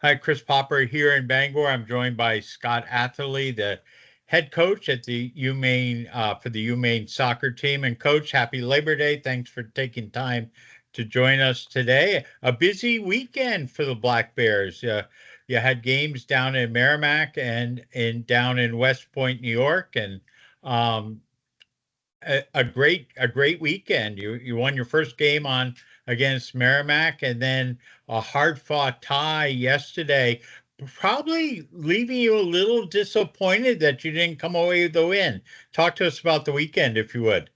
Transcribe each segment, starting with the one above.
Hi, Chris Popper here in Bangor. I'm joined by Scott Atherly, the head coach at the UMaine for the UMaine soccer team. And coach, happy Labor Day. Thanks for taking time to join us today. A busy weekend for the Black Bears. You had games down in Merrimack and down in West Point, New York, and um, a great weekend. You won your first game on against Merrimack, and then a hard fought tie yesterday. Probably leaving you a little disappointed that you didn't come away with the win. Talk to us about the weekend, if you would.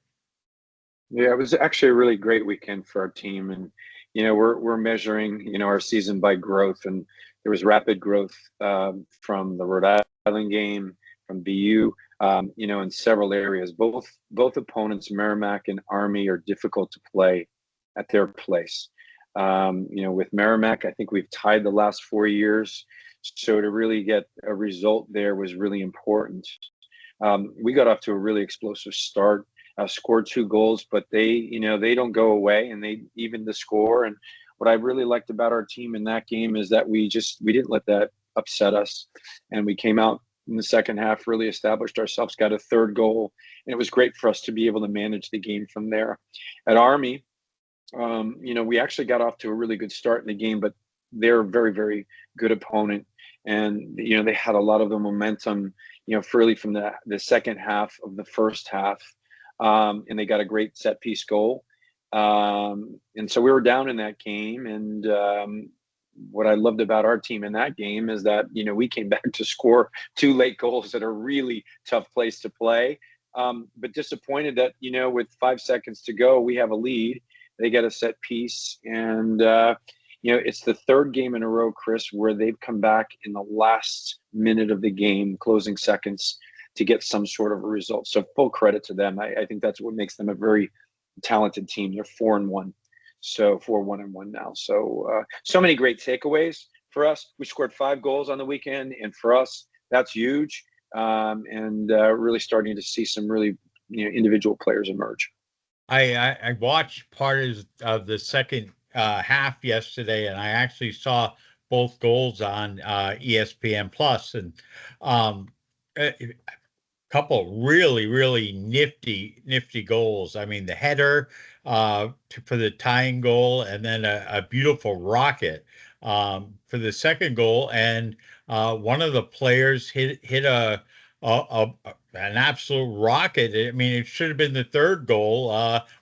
Yeah, it was actually a really great weekend for our team, and we're measuring our season by growth, and there was rapid growth from the Rhode Island game, from BU, in several areas. Both opponents, Merrimack and Army, are difficult to play at their place. With Merrimack, I think we've tied the last 4 years, so to really get a result there was really important. We got off to a really explosive start, scored 2 goals, but they don't go away, and they evened the score. And what I really liked about our team in that game is that we didn't let that upset us, and we came out in the second half, really established ourselves, got a third goal, and it was great for us to be able to manage the game from there. At Army, we actually got off to a really good start in the game, but they're a very, very good opponent. And, they had a lot of the momentum, fairly from the second half of the first half. And they got a great set piece goal. And so we were down in that game. And what I loved about our team in that game is that, we came back to score 2 late goals at a really tough place to play. But disappointed that, with 5 seconds to go, we have a lead. They get a set piece, and it's the third game in a row, Chris, where they've come back in the last minute of the game, closing seconds, to get some sort of a result. So full credit to them. I think that's what makes them a very talented team. They're 4-1, so 4-1-1 now. So many great takeaways for us. We scored 5 goals on the weekend, and for us, that's huge. And really starting to see some really individual players emerge. I watched part of the second half yesterday, and I actually saw both goals on ESPN Plus, and um, a couple really nifty goals. I mean, the header for the tying goal, and then a beautiful rocket for the second goal, and one of the players hit an absolute rocket. I mean, it should have been the third goal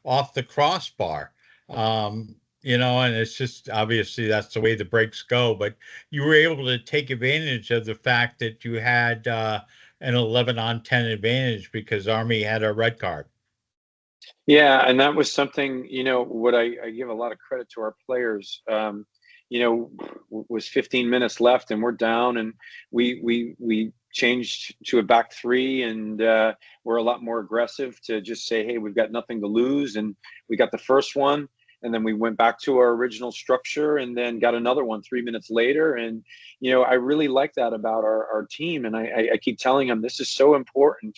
off the crossbar. And it's just obviously that's the way the breaks go. But you were able to take advantage of the fact that you had an 11-on-10 advantage because Army had a red card. Yeah, and that was something, what I give a lot of credit to our players. Was 15 minutes left and we're down, and we changed to a back three, and we're a lot more aggressive to just say, hey, we've got nothing to lose, and we got the first one, and then we went back to our original structure, and then got another one 3 minutes later. And I really like that about our team, and I keep telling them this is so important,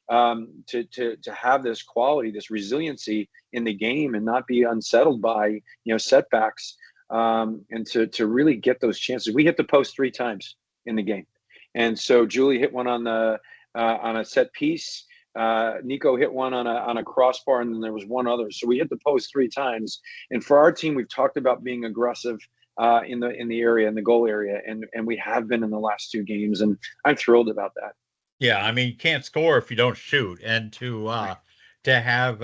to have this quality, this resiliency in the game, and not be unsettled by setbacks, and to really get those chances. We hit the post 3 times in the game, and so Julie hit one on a set piece. Nico hit one on a crossbar, and then there was one other. So we hit the post 3 times. And for our team, we've talked about being aggressive in the area, in the goal area, and we have been in the last 2 games, and I'm thrilled about that. Yeah, I mean, you can't score if you don't shoot, and to have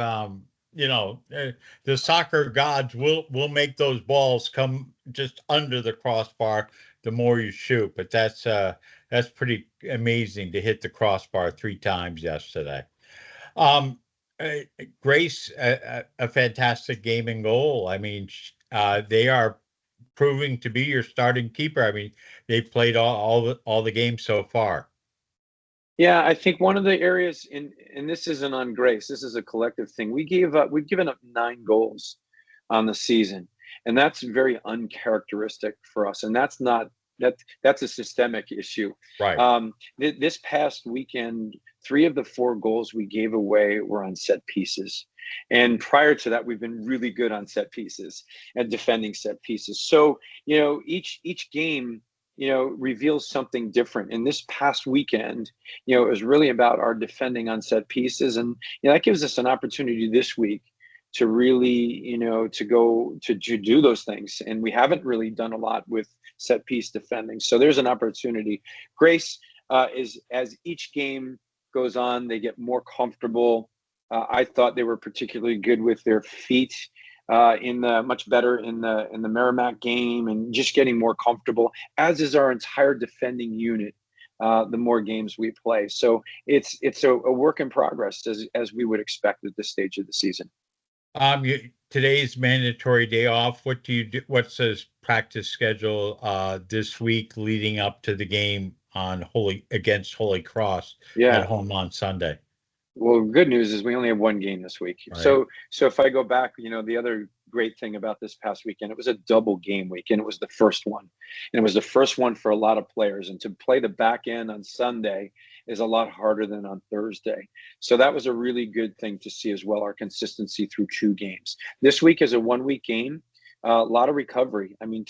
the soccer gods will make those balls come just under the crossbar the more you shoot. But that's pretty amazing to hit the crossbar 3 times yesterday. Um, uh, Grace, a fantastic game and goal. I mean, they are proving to be your starting keeper. I mean, they've played all the games so far. Yeah, I think one of the areas and this isn't on Grace, this is a collective thing. We've given up 9 goals on the season, and that's very uncharacteristic for us. And That's a systemic issue. Right. This past weekend, 3 of the 4 goals we gave away were on set pieces. And prior to that, we've been really good on set pieces and defending set pieces. So, each game, reveals something different. And this past weekend, it was really about our defending on set pieces. And, that gives us an opportunity this week to really, to go to do those things. And we haven't really done a lot with set piece defending. So there's an opportunity. Grace is, as each game goes on, they get more comfortable. I thought they were particularly good with their feet much better in the Merrimack game, and just getting more comfortable, as is our entire defending unit. The more games we play. So it's a work in progress, as we would expect at this stage of the season. Today's mandatory day off. What do you do? What's the practice schedule this week leading up to the game against Holy Cross at home on Sunday? Well, good news is we only have 1 game this week. Right. So if I go back, the other great thing about this past weekend, it was a double game week, and it was the first one. And it was the first one for a lot of players. And to play the back end on Sunday is a lot harder than on Thursday. So that was a really good thing to see as well, our consistency through 2 games. This week is a 1-week game. A lot of recovery. I mean,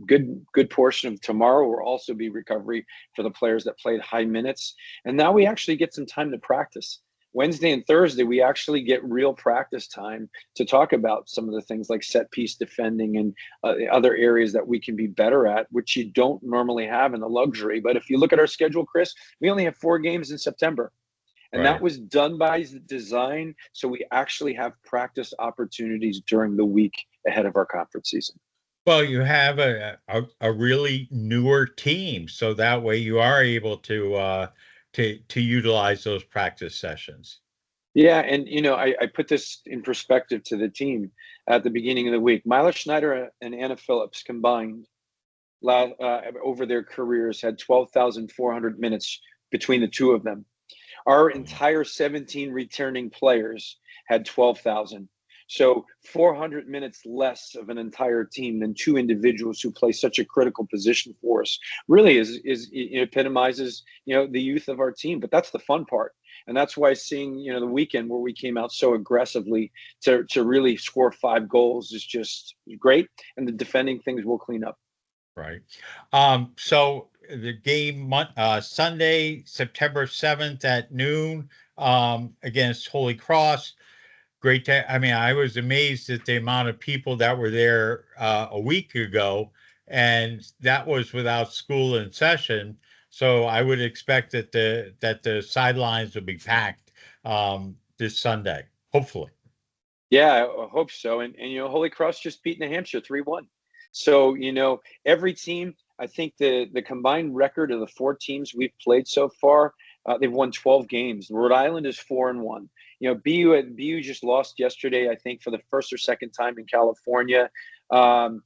good portion of tomorrow will also be recovery for the players that played high minutes. And now we actually get some time to practice. Wednesday and Thursday, we actually get real practice time to talk about some of the things like set piece defending and other areas that we can be better at, which you don't normally have in the luxury. But if you look at our schedule, Chris, we only have 4 games in September. And that was done by design. So we actually have practice opportunities during the week ahead of our conference season. Well, you have a really newer team, so that way you are able to utilize those practice sessions. Yeah, and I put this in perspective to the team at the beginning of the week. Mila Schneider and Anna Phillips combined over their careers had 12,400 minutes between the 2 of them. Our entire 17 returning players had 12,000. So 400 minutes less of an entire team than 2 individuals who play such a critical position for us. Really it epitomizes, the youth of our team. But that's the fun part. And that's why seeing, the weekend where we came out so aggressively to really score 5 goals is just great. And the defending things will clean up. Right. So the game Sunday, September 7th at noon against Holy Cross. Great. I was amazed at the amount of people that were there a week ago, and that was without school in session. So I would expect that the sidelines will be packed this Sunday, hopefully. Yeah, I hope so. And Holy Cross just beat New Hampshire 3-1. So, every team, I think the combined record of the 4 teams we've played so far, they've won 12 games. Rhode Island is 4-1. BU just lost yesterday, I think, for the first or second time in California. Army's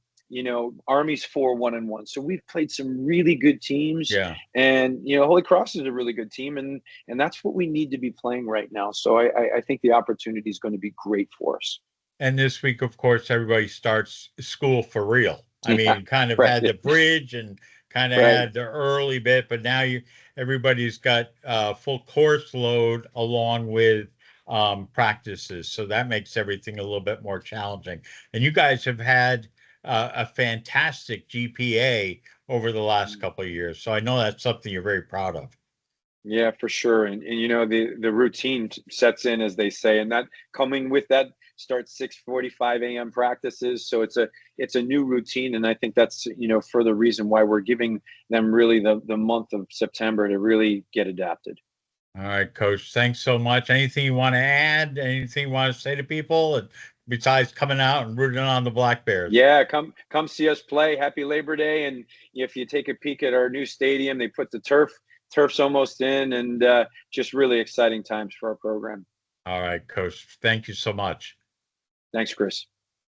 4-1-1. So we've played some really good teams. Yeah. And Holy Cross is a really good team, and that's what we need to be playing right now. So I think the opportunity is going to be great for us. And this week, of course, everybody starts school for real. Kind of had the bridge and kind of had the early bit, but now everybody's got full course load along with practices. So that makes everything a little bit more challenging. And you guys have had a fantastic GPA over the last couple of years. So I know that's something you're very proud of. Yeah, for sure. And the routine sets in, as they say, and that coming with that starts 6:45 a.m. practices. So it's a new routine. And I think that's, for the reason why we're giving them really the month of September to really get adapted. All right, Coach, thanks so much. Anything you want to add? Anything you want to say to people besides coming out and rooting on the Black Bears? Yeah, come see us play. Happy Labor Day. And if you take a peek at our new stadium, they put the turf's almost in, and just really exciting times for our program. All right, Coach. Thank you so much. Thanks, Chris.